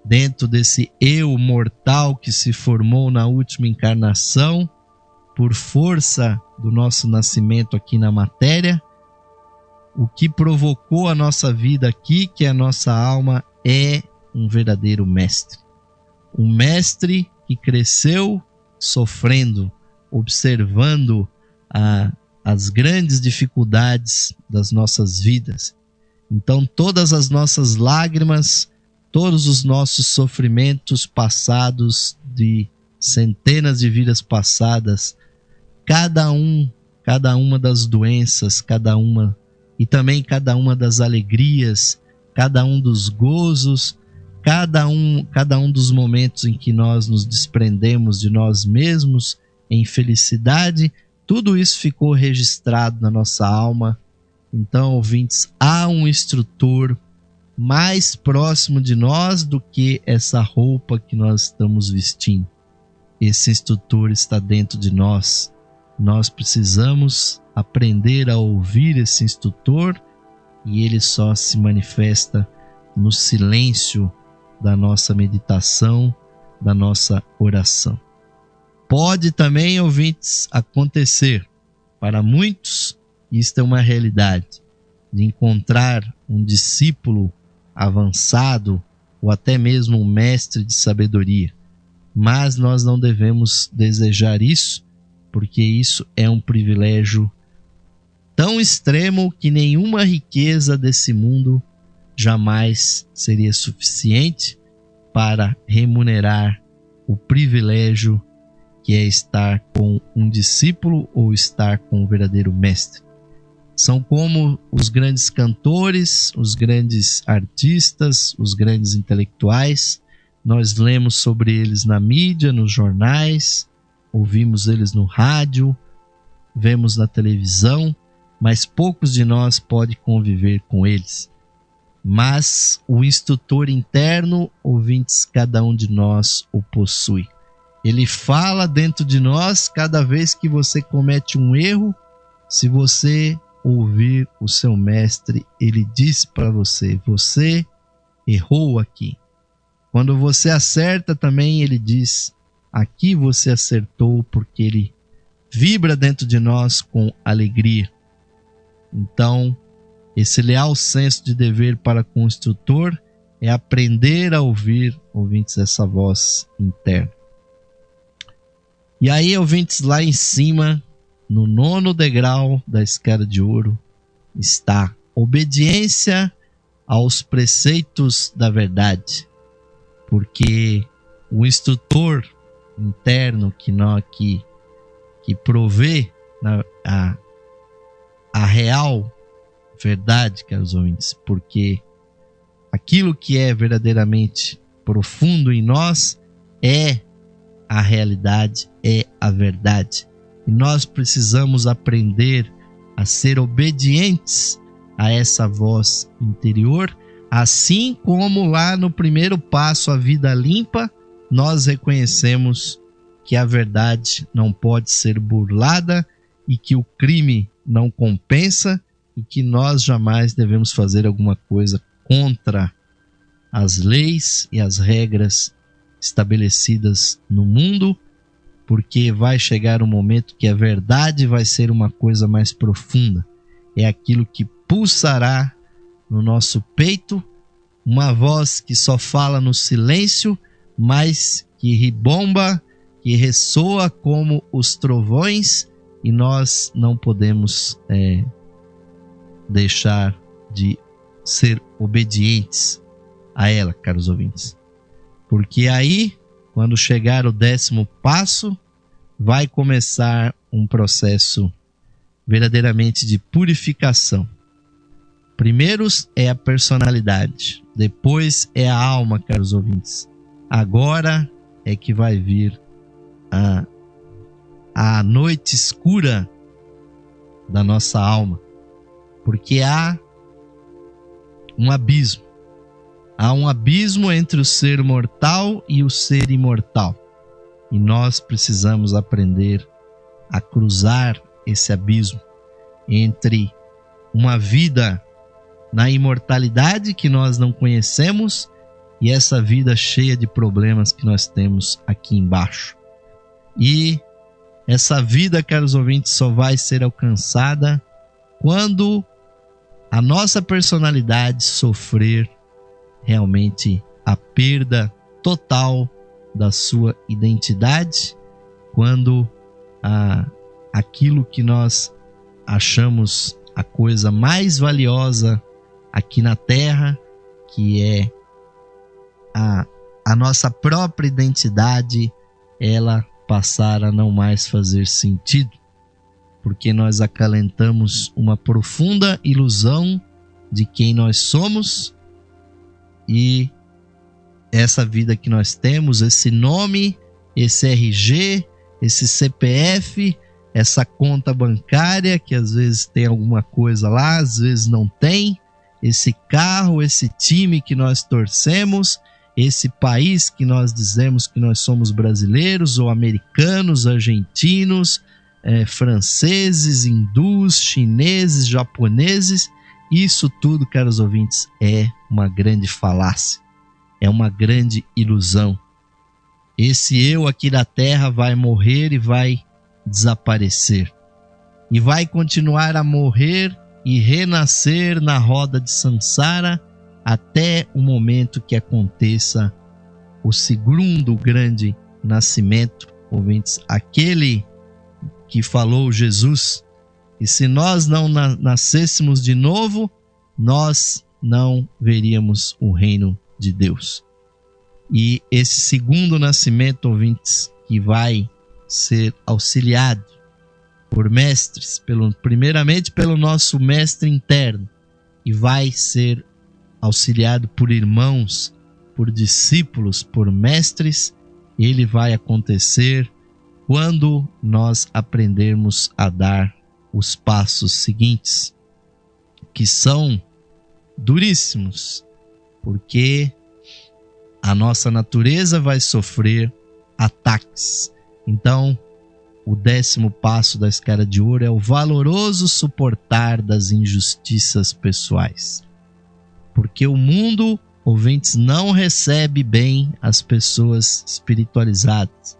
dentro desse eu mortal que se formou na última encarnação, por força do nosso nascimento aqui na matéria, o que provocou a nossa vida aqui, que é a nossa alma, é um verdadeiro mestre. Um mestre que cresceu sofrendo, observando as grandes dificuldades das nossas vidas. Então todas as nossas lágrimas, todos os nossos sofrimentos passados de centenas de vidas passadas, cada uma das doenças, e também cada uma das alegrias, cada um dos gozos, cada um dos momentos em que nós nos desprendemos de nós mesmos em felicidade, tudo isso ficou registrado na nossa alma. Então, ouvintes, há um instrutor mais próximo de nós do que essa roupa que nós estamos vestindo. Esse instrutor está dentro de nós. Nós precisamos aprender a ouvir esse instrutor, e ele só se manifesta no silêncio da nossa meditação, da nossa oração. Pode também, ouvintes, acontecer para muitos, isto é uma realidade, de encontrar um discípulo avançado ou até mesmo um mestre de sabedoria. Mas nós não devemos desejar isso, porque isso é um privilégio tão extremo que nenhuma riqueza desse mundo jamais seria suficiente para remunerar o privilégio que é estar com um discípulo ou estar com o verdadeiro mestre. São como os grandes cantores, os grandes artistas, os grandes intelectuais. Nós lemos sobre eles na mídia, nos jornais, ouvimos eles no rádio, vemos na televisão, mas poucos de nós podem conviver com eles. Mas o instrutor interno, ouvintes, cada um de nós o possui. Ele fala dentro de nós cada vez que você comete um erro. Se você ouvir o seu mestre, ele diz para você: você errou aqui. Quando você acerta também, ele diz: aqui você acertou, porque ele vibra dentro de nós com alegria. Então, esse leal senso de dever para com o instrutor é aprender a ouvir, ouvintes, essa voz interna. E aí, ouvintes, lá em cima, no 9º degrau da escada de ouro, está obediência aos preceitos da verdade. Porque o instrutor interno que provê a real verdade, caros ouvintes, porque aquilo que é verdadeiramente profundo em nós é a realidade, é a verdade. E nós precisamos aprender a ser obedientes a essa voz interior, assim como lá no primeiro passo, a vida limpa, nós reconhecemos que a verdade não pode ser burlada e que o crime não compensa e que nós jamais devemos fazer alguma coisa contra as leis e as regras estabelecidas no mundo, porque vai chegar um momento que a verdade vai ser uma coisa mais profunda. É aquilo que pulsará no nosso peito, uma voz que só fala no silêncio, mas que ribomba, que ressoa como os trovões, e nós não podemos deixar de ser obedientes a ela, caros ouvintes. Porque aí, quando chegar o 10º passo, vai começar um processo verdadeiramente de purificação. Primeiro é a personalidade, depois é a alma, caros ouvintes. Agora é que vai vir a noite escura da nossa alma, porque há um abismo. Há um abismo entre o ser mortal e o ser imortal. E nós precisamos aprender a cruzar esse abismo entre uma vida na imortalidade que nós não conhecemos e essa vida cheia de problemas que nós temos aqui embaixo. E essa vida, caros ouvintes, só vai ser alcançada quando a nossa personalidade sofrer realmente a perda total da sua identidade, quando aquilo que nós achamos a coisa mais valiosa aqui na Terra, que é a nossa própria identidade, ela passar a não mais fazer sentido, porque nós acalentamos uma profunda ilusão de quem nós somos, e essa vida que nós temos, esse nome, esse RG, esse CPF, essa conta bancária que às vezes tem alguma coisa lá, às vezes não tem, esse carro, esse time que nós torcemos, esse país que nós dizemos que nós somos brasileiros ou americanos, argentinos, franceses, hindus, chineses, japoneses, isso tudo, caros ouvintes, é uma grande falácia, é uma grande ilusão. Esse eu aqui da Terra vai morrer e vai desaparecer, e vai continuar a morrer e renascer na roda de Sansara até o momento que aconteça o segundo grande nascimento, ouvintes, aquele que falou Jesus, e se nós não nascêssemos de novo, nós não veríamos o reino de Deus. E esse segundo nascimento, ouvintes, que vai ser auxiliado por mestres, primeiramente pelo nosso mestre interno, e vai ser auxiliado por irmãos, por discípulos, por mestres. Ele vai acontecer quando nós aprendermos a dar os passos seguintes, que são duríssimos, porque a nossa natureza vai sofrer ataques. Então, o 10º passo da escada de ouro é o valoroso suportar das injustiças pessoais. Porque o mundo, ouvintes, não recebe bem as pessoas espiritualizadas.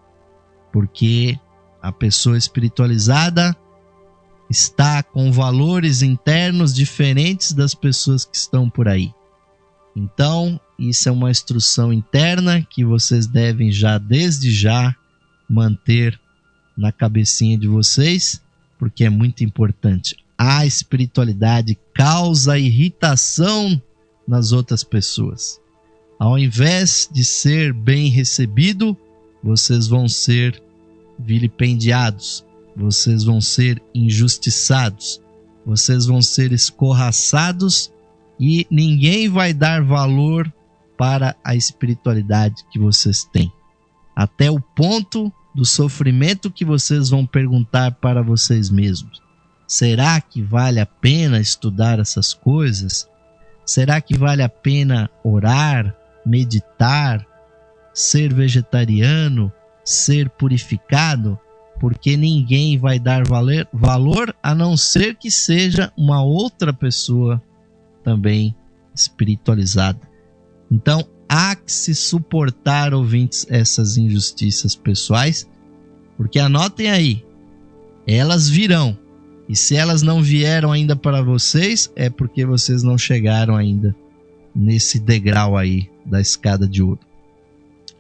Porque a pessoa espiritualizada está com valores internos diferentes das pessoas que estão por aí. Então, isso é uma instrução interna que vocês devem desde já manter na cabecinha de vocês, porque é muito importante. A espiritualidade causa irritação nas outras pessoas. Ao invés de ser bem recebido, vocês vão ser vilipendiados, vocês vão ser injustiçados, vocês vão ser escorraçados, e ninguém vai dar valor para a espiritualidade que vocês têm. Até o ponto do sofrimento que vocês vão perguntar para vocês mesmos: será que vale a pena estudar essas coisas? Será que vale a pena orar, meditar, ser vegetariano, ser purificado? Porque ninguém vai dar valor a não ser que seja uma outra pessoa também espiritualizada. Então, há que se suportar, ouvintes, essas injustiças pessoais, porque anotem aí, elas virão. E se elas não vieram ainda para vocês, é porque vocês não chegaram ainda nesse degrau aí da escada de ouro.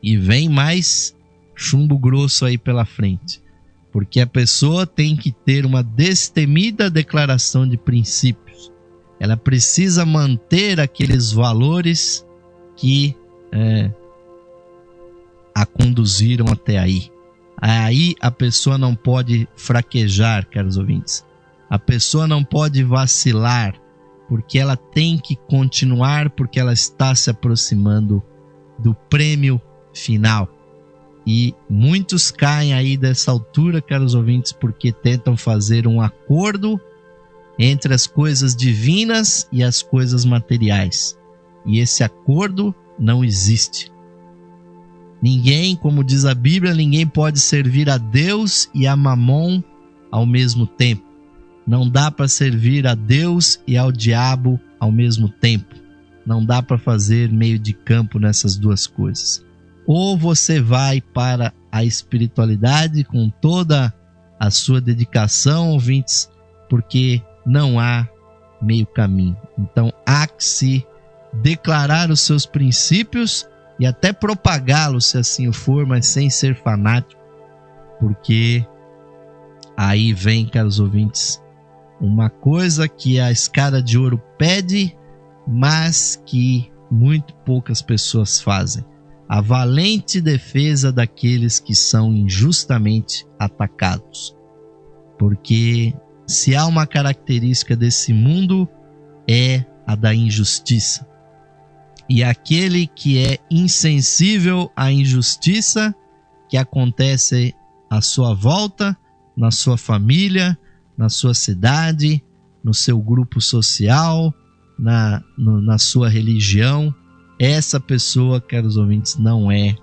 E vem mais chumbo grosso aí pela frente, porque a pessoa tem que ter uma destemida declaração de princípios. Ela precisa manter aqueles valores que a conduziram até aí. Aí a pessoa não pode fraquejar, caros ouvintes. A pessoa não pode vacilar, porque ela tem que continuar, porque ela está se aproximando do prêmio final. E muitos caem aí dessa altura, caros ouvintes, porque tentam fazer um acordo entre as coisas divinas e as coisas materiais. E esse acordo não existe. Ninguém, como diz a Bíblia, ninguém pode servir a Deus e a Mamon ao mesmo tempo. Não dá para servir a Deus e ao diabo ao mesmo tempo. Não dá para fazer meio de campo nessas duas coisas. Ou você vai para a espiritualidade com toda a sua dedicação, ouvintes, porque não há meio caminho. Então há que se declarar os seus princípios e até propagá-los, se assim o for, mas sem ser fanático, porque aí vem, caros ouvintes, uma coisa que a escada de ouro pede, mas que muito poucas pessoas fazem: a valente defesa daqueles que são injustamente atacados. Porque se há uma característica desse mundo, é a da injustiça. E aquele que é insensível à injustiça que acontece à sua volta, na sua família, na sua cidade, no seu grupo social, na sua religião, essa pessoa, caros ouvintes, não é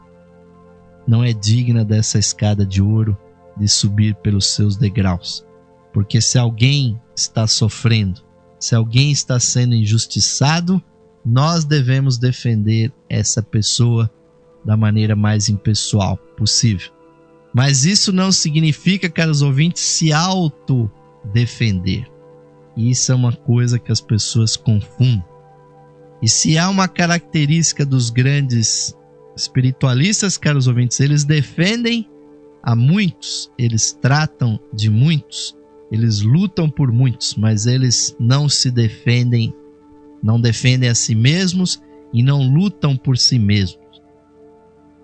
digna dessa escada de ouro, de subir pelos seus degraus. Porque se alguém está sofrendo, se alguém está sendo injustiçado, nós devemos defender essa pessoa da maneira mais impessoal possível. Mas isso não significa, caros ouvintes, se autodefender. Isso é uma coisa que as pessoas confundem. E se há uma característica dos grandes espiritualistas, caros ouvintes, eles defendem a muitos, eles tratam de muitos, eles lutam por muitos, mas eles não se defendem, não defendem a si mesmos e não lutam por si mesmos.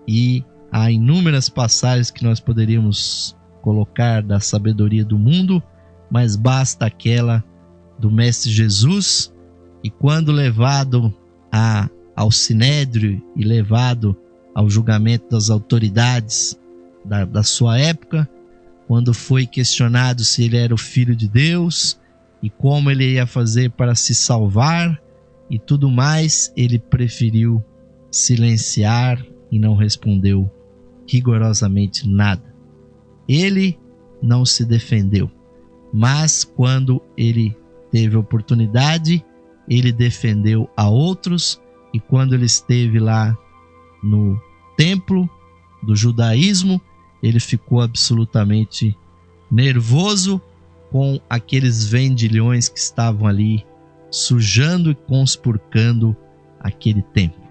E há inúmeras passagens que nós poderíamos colocar da sabedoria do mundo, mas basta aquela do Mestre Jesus. E quando levado ao sinédrio e levado ao julgamento das autoridades da sua época, quando foi questionado se ele era o Filho de Deus e como ele ia fazer para se salvar e tudo mais, ele preferiu silenciar e não respondeu rigorosamente nada. Ele não se defendeu, mas quando ele teve oportunidade, ele defendeu a outros. E quando ele esteve lá no templo do judaísmo, ele ficou absolutamente nervoso com aqueles vendilhões que estavam ali sujando e conspurcando aquele templo.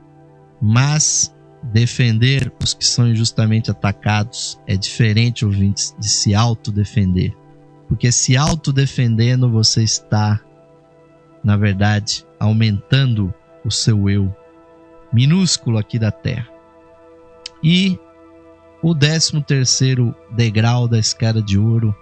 Mas defender os que são injustamente atacados é diferente, ouvintes, de se autodefender. Porque se autodefendendo, você está, na verdade, aumentando o seu eu minúsculo aqui da terra. E o 13º degrau da escada de ouro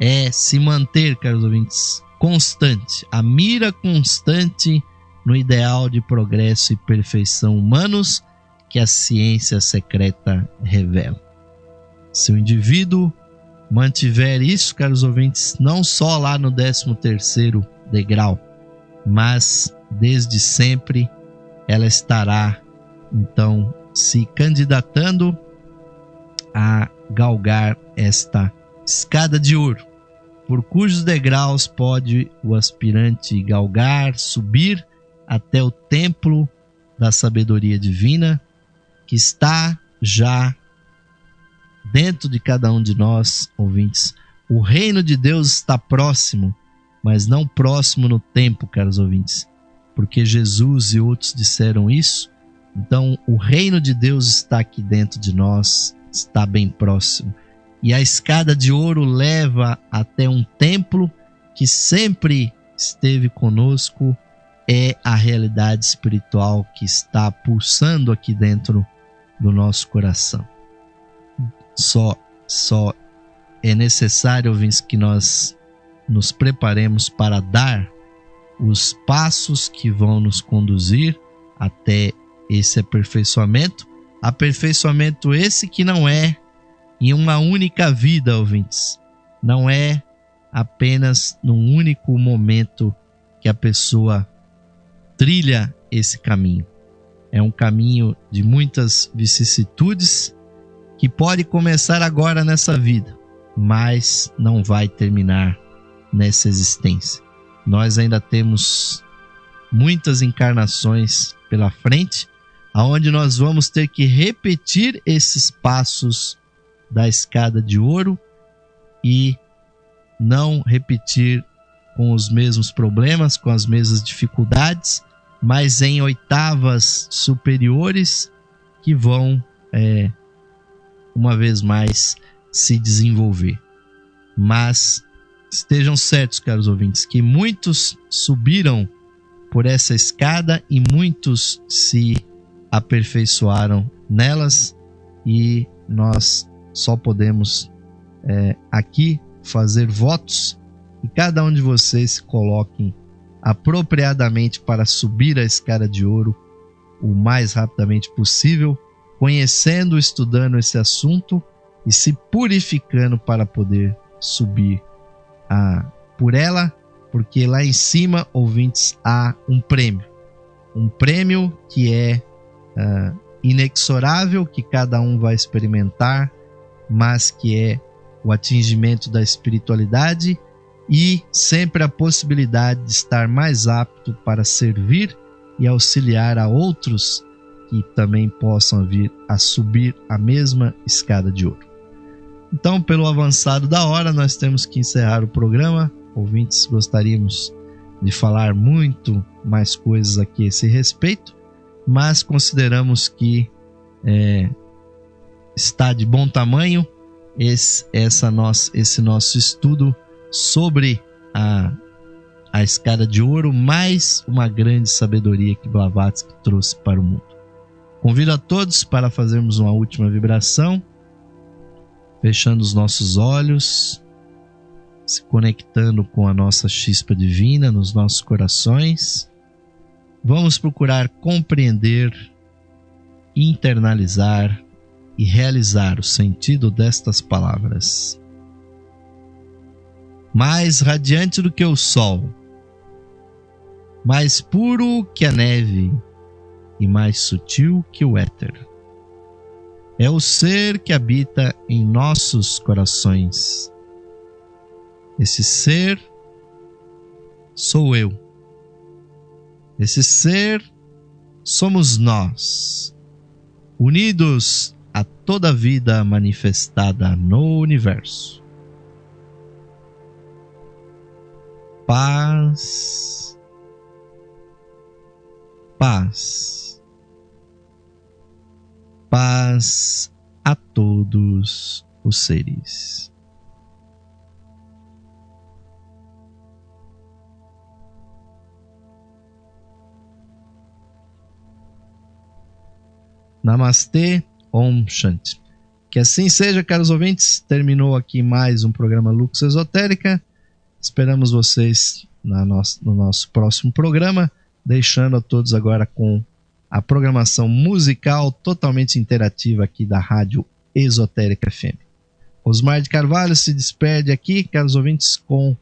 é se manter, caros ouvintes, constante, a mira constante no ideal de progresso e perfeição humanos que a ciência secreta revela. Se o indivíduo mantiver isso, caros ouvintes, não só lá no 13º degrau, mas desde sempre ela estará, então, se candidatando a galgar esta escada de ouro, por cujos degraus pode o aspirante galgar, subir até o templo da sabedoria divina, que está já dentro de cada um de nós, ouvintes. O reino de Deus está próximo, mas não próximo no tempo, caros ouvintes, porque Jesus e outros disseram isso. Então o reino de Deus está aqui dentro de nós, está bem próximo. E a escada de ouro leva até um templo que sempre esteve conosco, é a realidade espiritual que está pulsando aqui dentro do nosso coração. Só é necessário, ouvintes, que nós nos preparemos para dar os passos que vão nos conduzir até esse aperfeiçoamento esse que não é em uma única vida, ouvintes, não é apenas num único momento que a pessoa trilha esse caminho. É um caminho de muitas vicissitudes que pode começar agora nessa vida, mas não vai terminar nessa existência. Nós ainda temos muitas encarnações pela frente, aonde nós vamos ter que repetir esses passos da escada de ouro e não repetir com os mesmos problemas, com as mesmas dificuldades, mas em oitavas superiores que vão, uma vez mais, se desenvolver. Mas estejam certos, caros ouvintes, que muitos subiram por essa escada e muitos se aperfeiçoaram nelas, e nós só podemos aqui fazer votos e cada um de vocês se coloquem apropriadamente para subir a escada de ouro o mais rapidamente possível, conhecendo, estudando esse assunto e se purificando para poder subir por ela, porque lá em cima, ouvintes, há um prêmio que é inexorável, que cada um vai experimentar, mas que é o atingimento da espiritualidade e sempre a possibilidade de estar mais apto para servir e auxiliar a outros que também possam vir a subir a mesma escada de ouro. Então, pelo avançado da hora, nós temos que encerrar o programa. Ouvintes, gostaríamos de falar muito mais coisas aqui a esse respeito, mas consideramos que está de bom tamanho esse nosso estudo sobre a escada de ouro, mais uma grande sabedoria que Blavatsky trouxe para o mundo. Convido a todos para fazermos uma última vibração, fechando os nossos olhos, se conectando com a nossa chispa divina nos nossos corações. Vamos procurar compreender, internalizar e realizar o sentido destas palavras. Mais radiante do que o sol, mais puro que a neve e mais sutil que o éter, é o ser que habita em nossos corações. Esse ser sou eu. Esse ser somos nós, unidos a toda a vida manifestada no universo. Paz, paz, paz a todos os seres. Namastê, Om Shanti. Que assim seja, caros ouvintes. Terminou aqui mais um programa Lux Esotérica. Esperamos vocês no nosso próximo programa, deixando a todos agora com a programação musical totalmente interativa aqui da Rádio Esotérica FM. Osmar de Carvalho se despede aqui, caros ouvintes, com,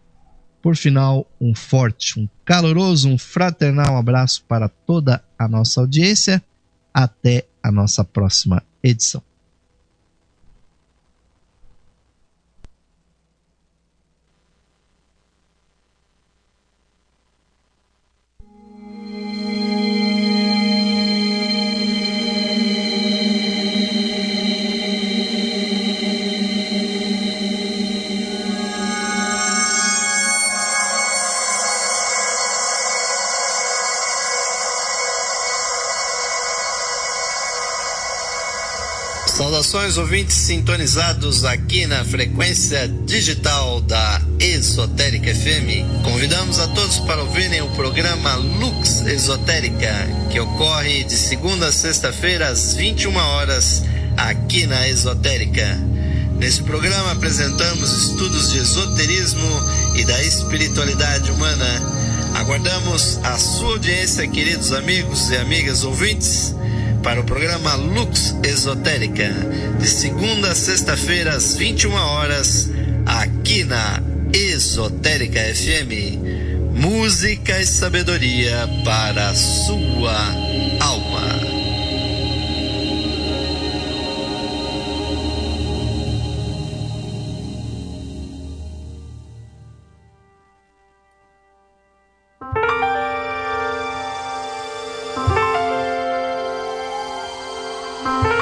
por final, um forte, um caloroso, um fraternal abraço para toda a nossa audiência. Até a nossa próxima edição. Saudações, ouvintes sintonizados aqui na frequência digital da Esotérica FM. Convidamos a todos para ouvirem o programa Lux Esotérica, que ocorre de segunda a sexta-feira às 21 horas aqui na Esotérica. Nesse programa apresentamos estudos de esoterismo e da espiritualidade humana. Aguardamos a sua audiência, queridos amigos e amigas ouvintes, para o programa Lux Esotérica, de segunda a sexta-feira às 21 horas, aqui na Esotérica FM. Música e sabedoria para a sua